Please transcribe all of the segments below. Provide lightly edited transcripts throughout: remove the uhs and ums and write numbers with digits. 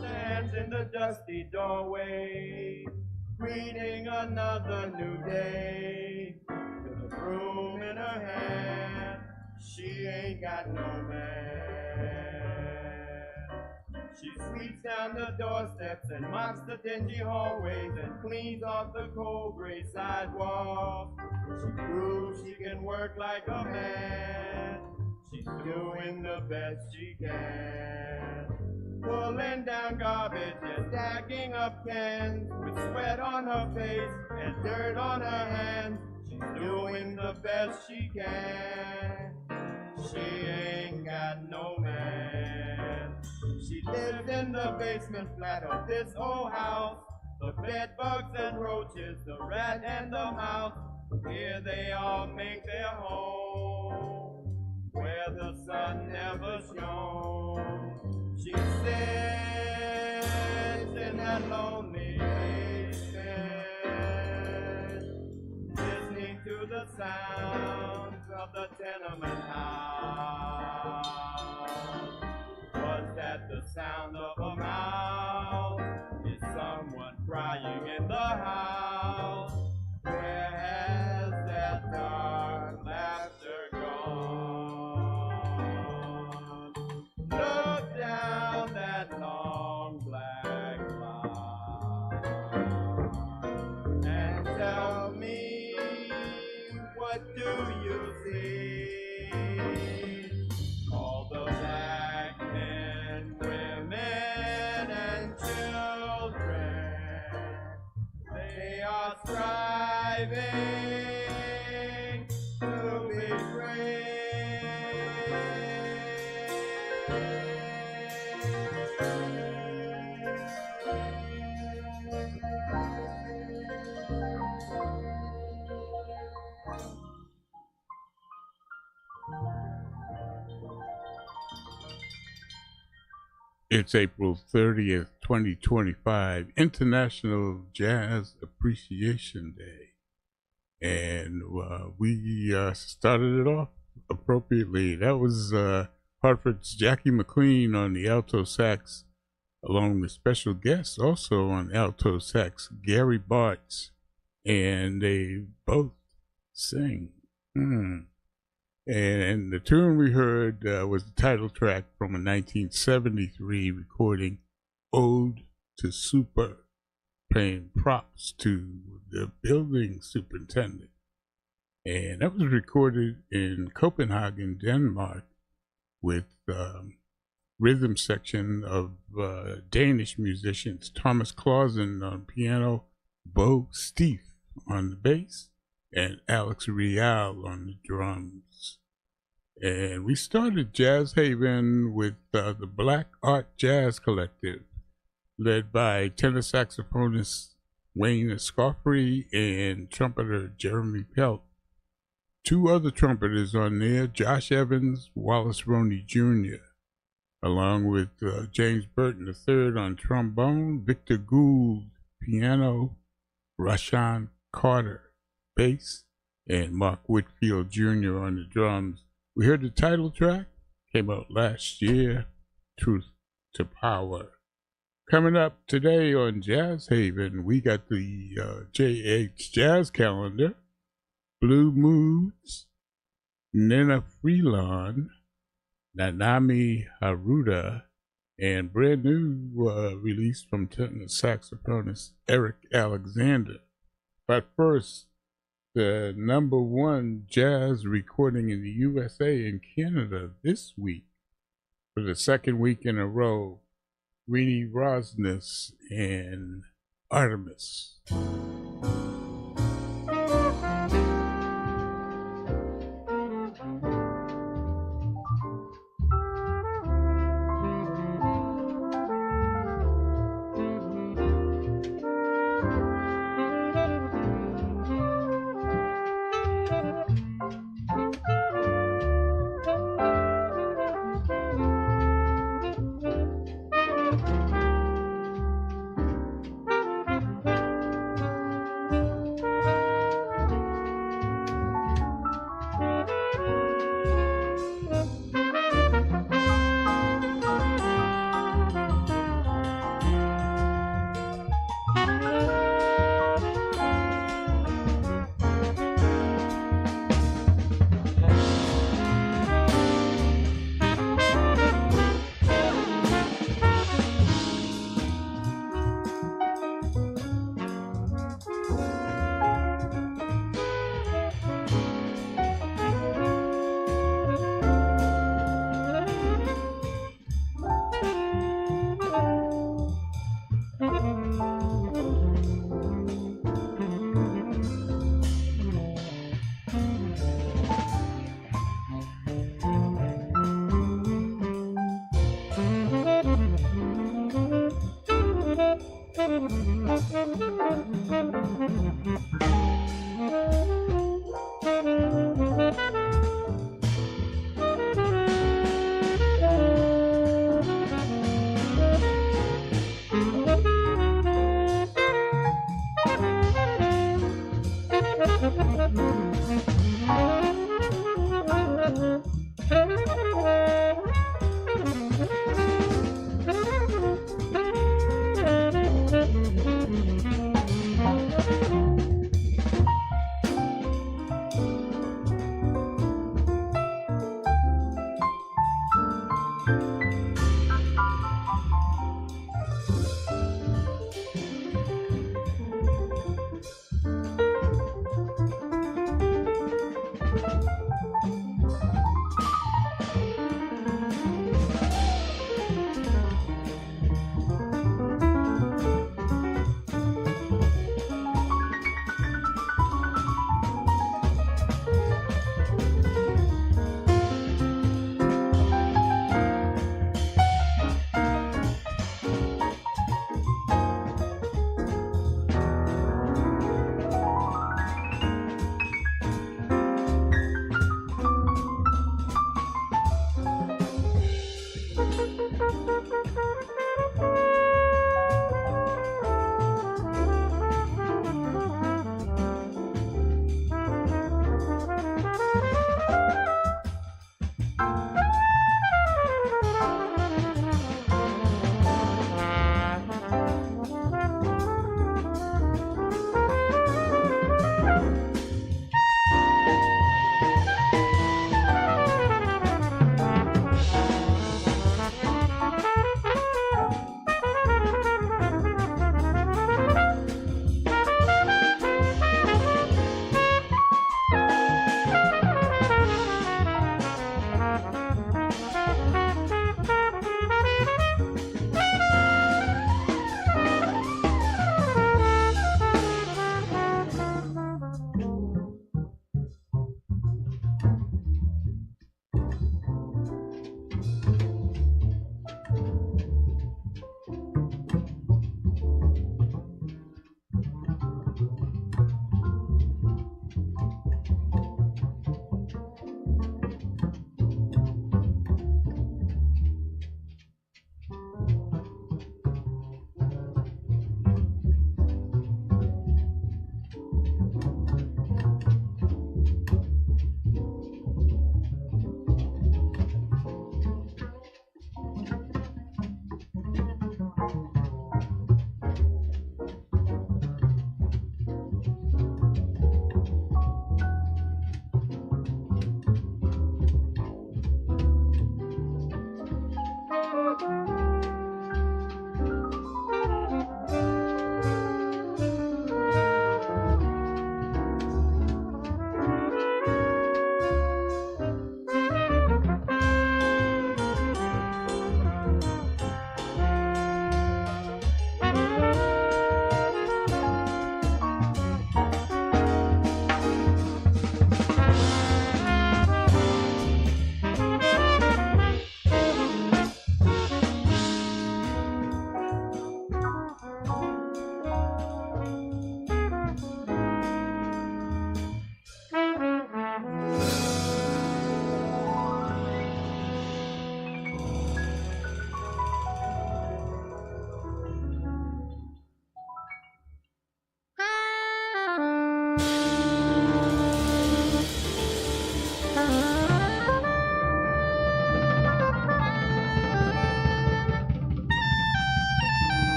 Stands in the dusty doorway, greeting another new day. With a broom in her hand, she ain't got no man. She sweeps down the doorsteps and mops the dingy hallways and cleans off the cold gray sidewalk. She proves she can work like a man. She's doing the best she can. Pulling down garbage and stacking up cans with sweat on her face and dirt on her hands. She's doing the best she can. She ain't got no man. She lives in the basement flat of this old house. The bed bugs and roaches, the rat and the mouse, here they all make their home, where the sun never shone. She sits in that lonely basement, listening to the sounds of the tenement house. Was that the sound of a mouse? Is someone crying in the house? Where has that dark laughter gone? Look down that long black line and tell me, what do you see? All the black men, women, and children, they are striving to be free. It's April 30th, 2025, International Jazz Appreciation Day. And we started it off appropriately. That was Hartford's Jackie McLean on the alto sax, along with special guests also on alto sax, Gary Bartz. And they both sing. And the tune we heard was the title track from a 1973 recording, Ode to Super, paying props to the building superintendent. And that was recorded in Copenhagen, Denmark, with rhythm section of Danish musicians, Thomas Clausen on piano, Bo Stief on the bass, and Alex Rial on the drums. And we started Jazz Haven with the Black Art Jazz Collective, led by tenor saxophonist Wayne Escoffery and trumpeter Jeremy Pelt. Two other trumpeters on there, Josh Evans, Wallace Roney Jr., along with James Burton III on trombone, Victor Gould piano, Rashawn Carter bass, and Mark Whitfield Jr. on the drums. We heard the title track, came out last year, Truth to Power. Coming up today on Jazz Haven, we got the JH Jazz Calendar, Blue Moods, Nina Freelon, Nanami Haruda, and brand new release from tenor saxophonist Eric Alexander. But first, the #1 jazz recording in the USA and Canada this week, for the second week in a row, Rini Rosnes and Artemis.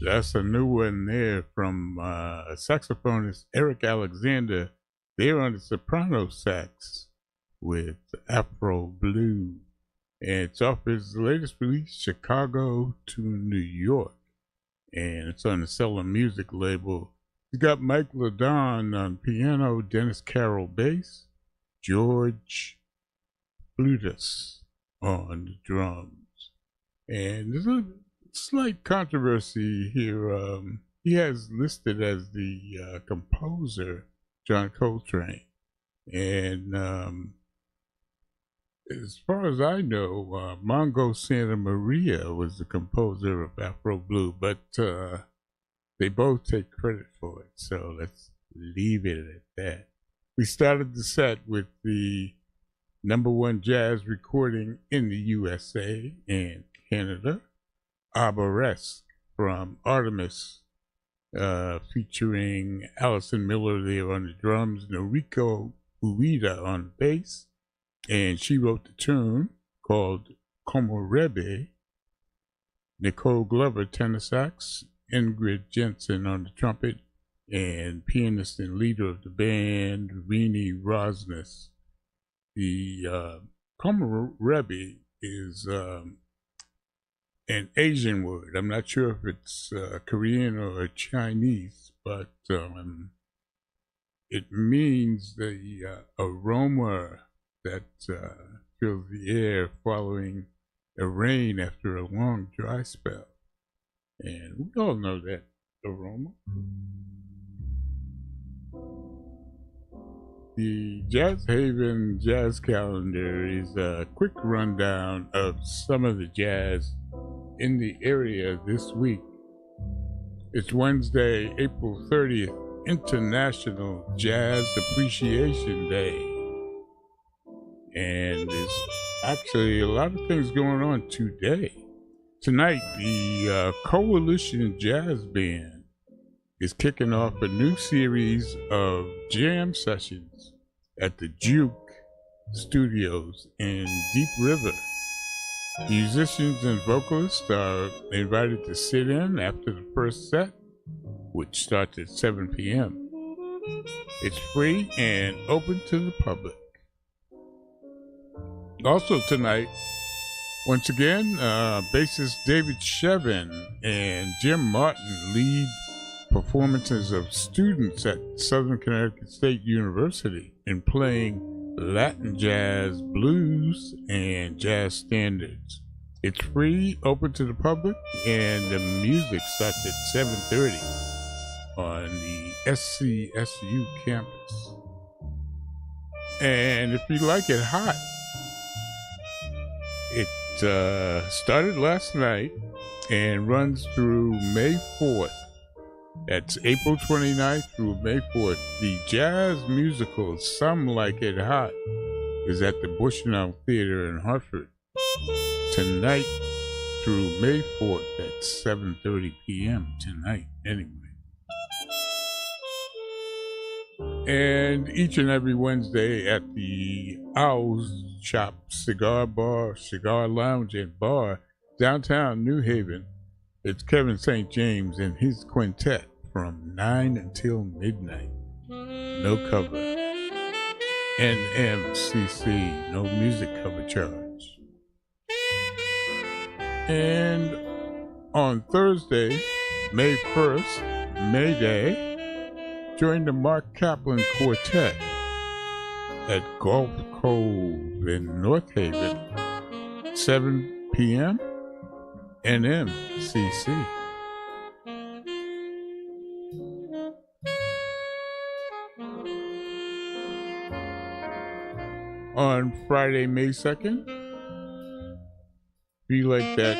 That's a new one there from saxophonist Eric Alexander. They're on the soprano sax with Afro Blue. And it's off his latest release, Chicago to New York. And it's on the Cellar Music label. He's got Mike Ladon on piano, Dennis Carroll bass, George Plutus on the drums. And there's a slight controversy here. He has listed as the composer John Coltrane. And as far as I know, Mongo Santa Maria was the composer of Afro Blue, but they both take credit for it, so let's leave it at that. We started the set with the #1 jazz recording in the USA and Canada, Arboresque from Artemis, featuring Allison Miller there on the drums, Noriko Ueda on bass, and she wrote the tune called Komorebe. Nicole Glover tenor sax, Ingrid Jensen on the trumpet, and pianist and leader of the band, Rini Rosnes. The Komorebe is an Asian word. I'm not sure if it's Korean or Chinese, but it means the aroma that fills the air following a rain after a long dry spell. And we all know that aroma. The Jazz Haven Jazz Calendar is a quick rundown of some of the jazz in the area this week. It's Wednesday, April 30th, International Jazz Appreciation Day. And there's actually a lot of things going on today. Tonight, the Coalition Jazz Band is kicking off a new series of jam sessions at the Juke Studios in Deep River. Musicians and vocalists are invited to sit in after the first set, which starts at 7 p.m. It's free and open to the public. Also tonight, once again, bassist David Shevin and Jim Martin lead performances of students at Southern Connecticut State University in playing Latin jazz, blues, and jazz standards. It's free, open to the public, and the music starts at 7:30 on the SCSU campus. And if you like it hot, it started last night and runs through May 4th. That's April 29th through May 4th. The jazz musical Some Like It Hot is at the Bushnell Theater in Hartford tonight through May 4th at 7:30 p.m. tonight anyway. And each and every Wednesday at the Owl's Shop Cigar Bar, Cigar Lounge and Bar, downtown New Haven, it's Kevin St. James and his quintet from 9 until midnight. No cover. NMCC, no music cover charge. And on Thursday, May 1st, May Day, join the Mark Kaplan Quartet at Gulf Cove in North Haven, 7 p.m. NMCC. On Friday, May 2nd, be like that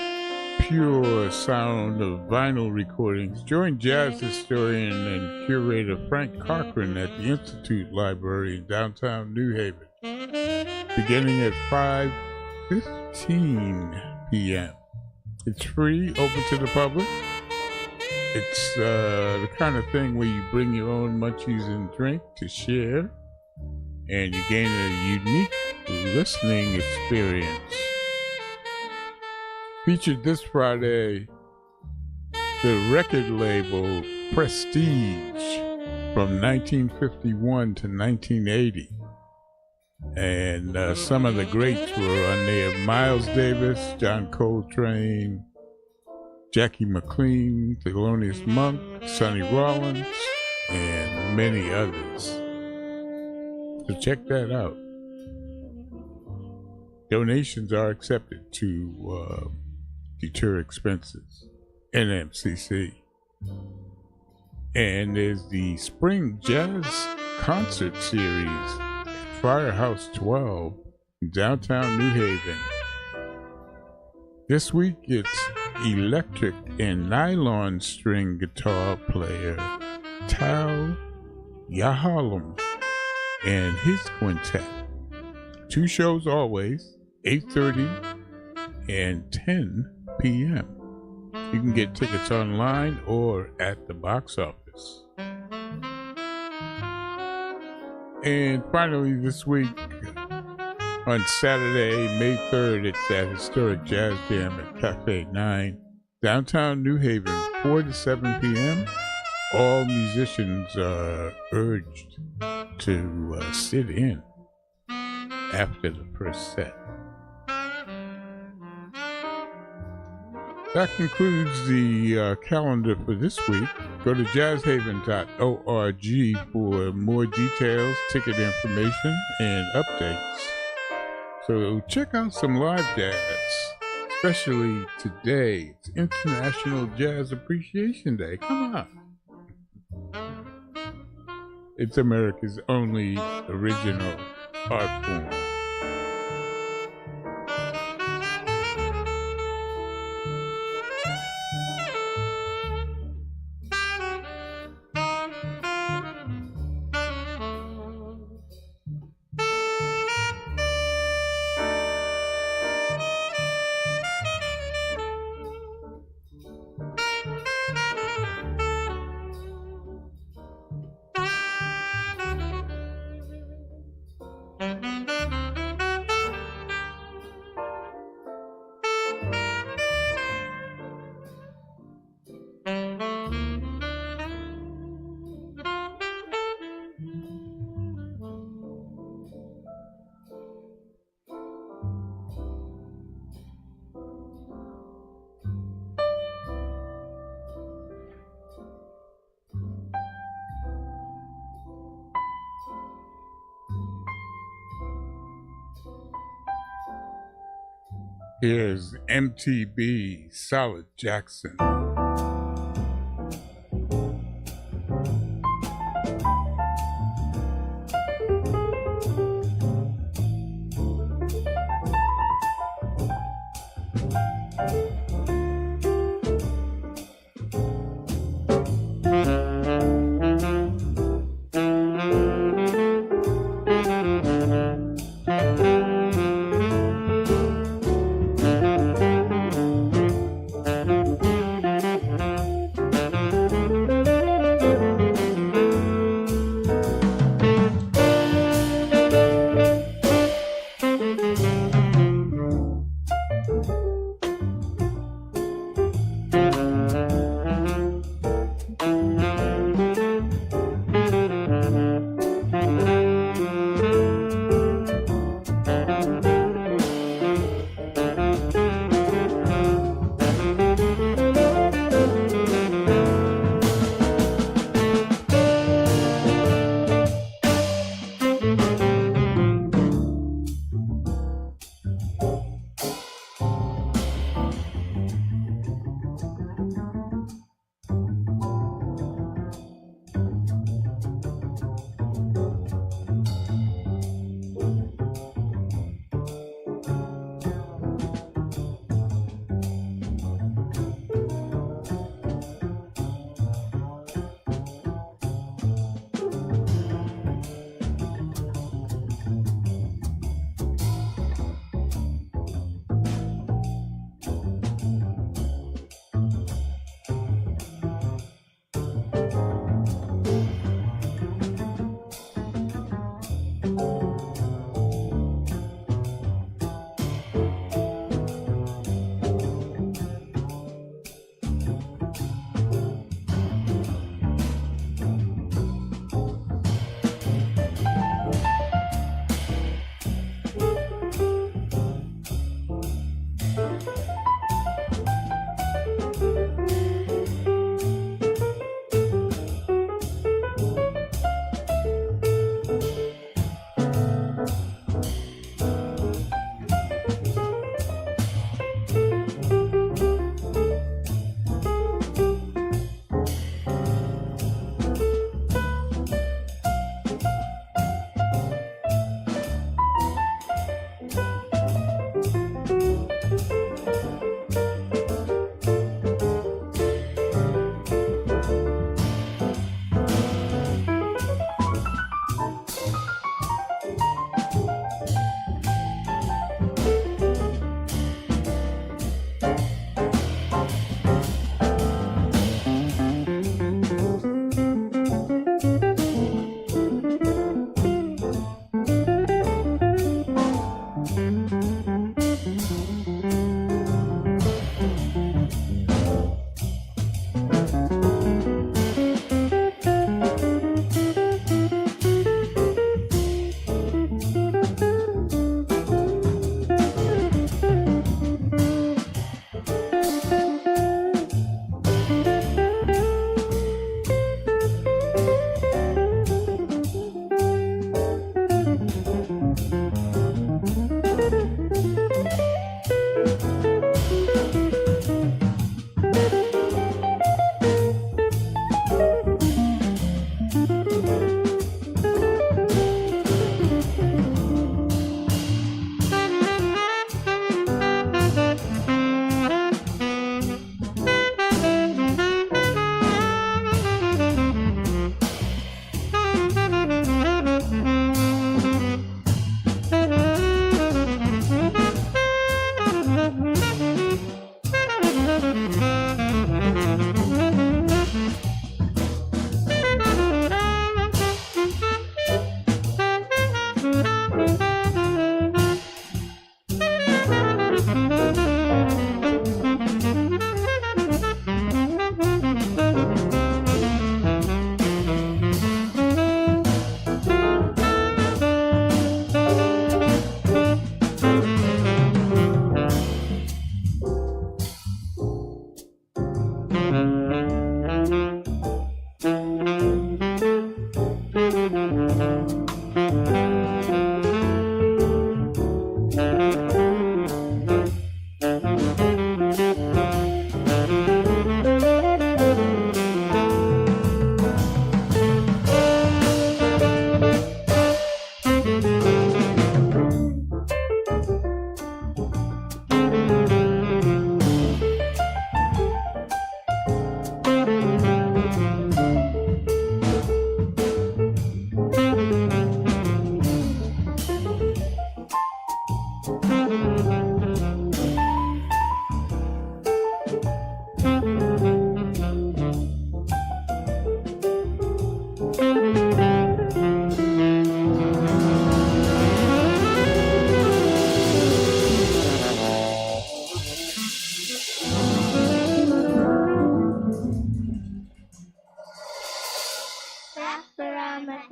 pure sound of vinyl recordings. Join jazz historian and curator Frank Cochran at the Institute Library in downtown New Haven, beginning at 5:15 p.m. It's free, open to the public. It's the kind of thing where you bring your own munchies and drink to share, and you gain a unique listening experience. Featured this Friday the record label Prestige from 1951 to 1980. And some of the greats were on there: Miles Davis, John Coltrane, Jackie McLean, Thelonious Monk, Sonny Rollins, and many others. So check that out. Donations are accepted to deter expenses. NMCC. And there's the Spring Jazz Concert Series at Firehouse 12 in downtown New Haven. This week it's electric and nylon string guitar player Tal Yahalom and his quintet. 2 shows always, 8:30 and 10 p.m. You can get tickets online or at the box office. And finally this week, on Saturday, May 3rd, it's at Historic Jazz Jam at Cafe 9, downtown New Haven, 4 to 7 p.m. All musicians are urged to sit in after the first set. That concludes the calendar for this week. Go to jazzhaven.org for more details, ticket information, and updates. So check out some live jazz, especially today. It's International Jazz Appreciation Day. Come on. It's America's only original art form. Here's MTB Solid Jackson.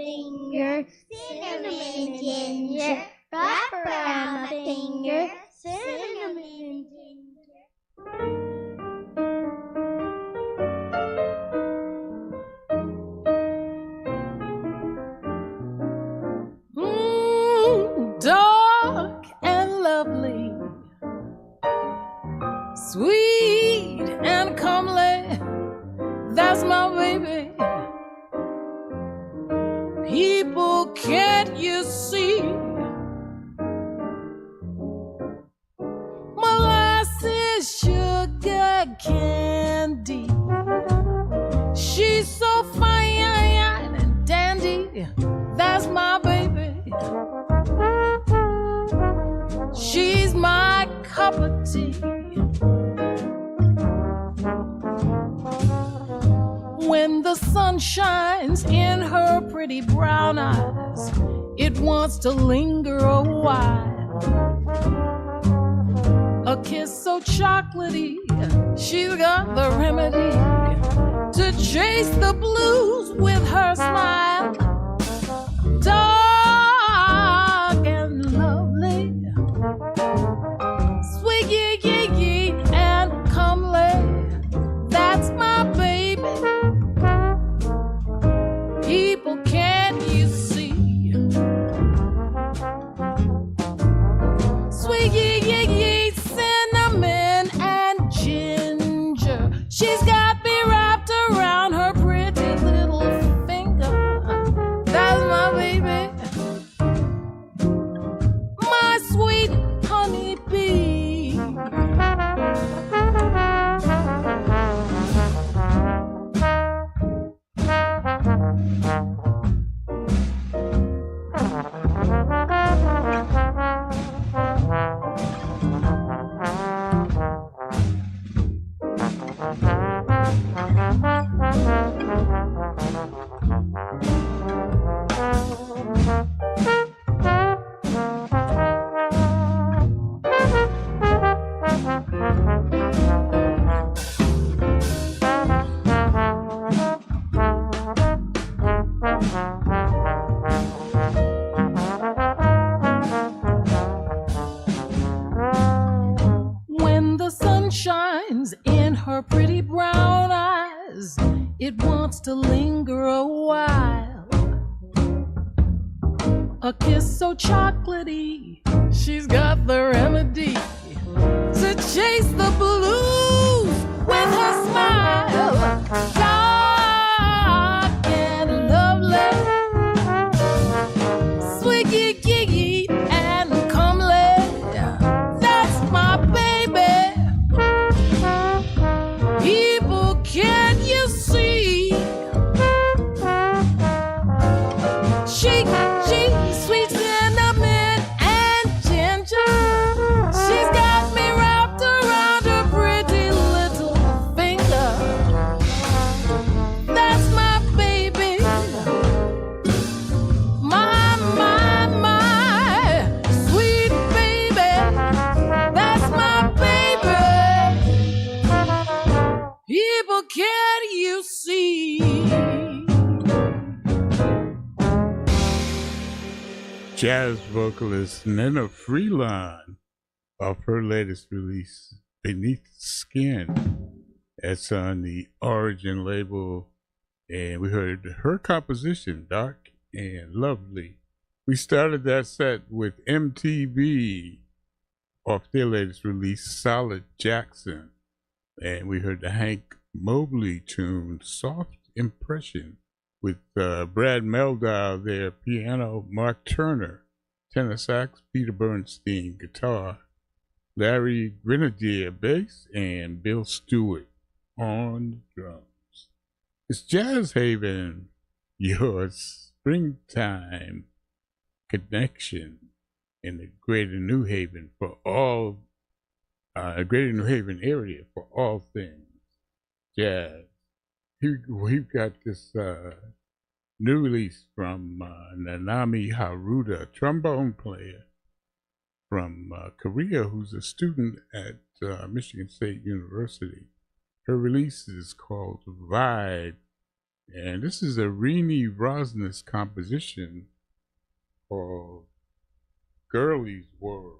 finger, cinnamon and ginger. Wrap around my finger, cinnamon and ginger. Dark and lovely, sweet and comely, that's my baby. People, can't you see? Molasses, sugar candy, she's so fine and dandy, that's my baby. She's my cup of tea. When the sun shines in her pretty brown eyes, it wants to linger a while. A kiss so chocolatey, she's got the remedy to chase the blues with her smile. Dark and lovely, sweet yee and comely, that's my baby. People, can't you see? Sweet yee, cinnamon and ginger, she's got me wrapped around her pretty little finger. That's my baby, my sweet honey bee. When the sun shines in her pretty brown eyes, it wants to linger a while. A kiss so chocolatey, she's got the remedy to chase the blues with her smile. Dark and lovely, sweet yee and comely, that's my baby. People, can't you see? She, sweet cinnamon and ginger, she's got me wrapped around her pretty little finger. That's my baby, my sweet baby. That's my baby. People, can't you see? Jazz vocalist Nina Freelon off her latest release, Beneath the Skin. That's on the Origin label, and we heard her composition, Dark and Lovely. We started that set with MTV off their latest release, Solid Jackson, and we heard the Hank Mobley tune, Soft Impression, with Brad Meldau there, piano, Mark Turner, tenor sax, Peter Bernstein, guitar, Larry Grenadier, bass, and Bill Stewart on drums. It's Jazz Haven, your springtime connection in the Greater New Haven for all, Greater New Haven area for all things jazz. We've got this new release from Nanami Haruda, trombone player from Korea, who's a student at Michigan State University. Her release is called Vibe, And this is a Rini Rosnes composition called Girlie's World.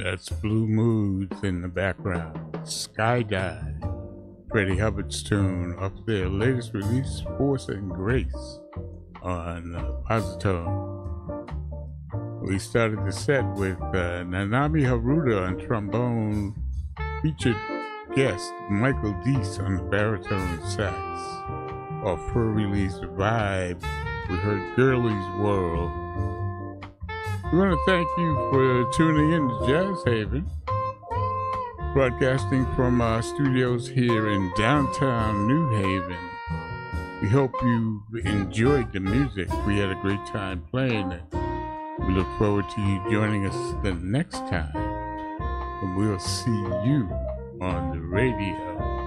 That's Blue Moods in the background. Skydive. Freddie Hubbard's tune off their latest release, Force and Grace, on Positone. We started the set with Nanami Haruta on trombone, featured guest Michael Deese on the baritone sax. Off her release Vibe, we heard Girlie's World. We want to thank you for tuning in to Jazz Haven, broadcasting from our studios here in downtown New Haven. We hope you enjoyed the music. We had a great time playing it. We look forward to you joining us the next time, and we'll see you on the radio.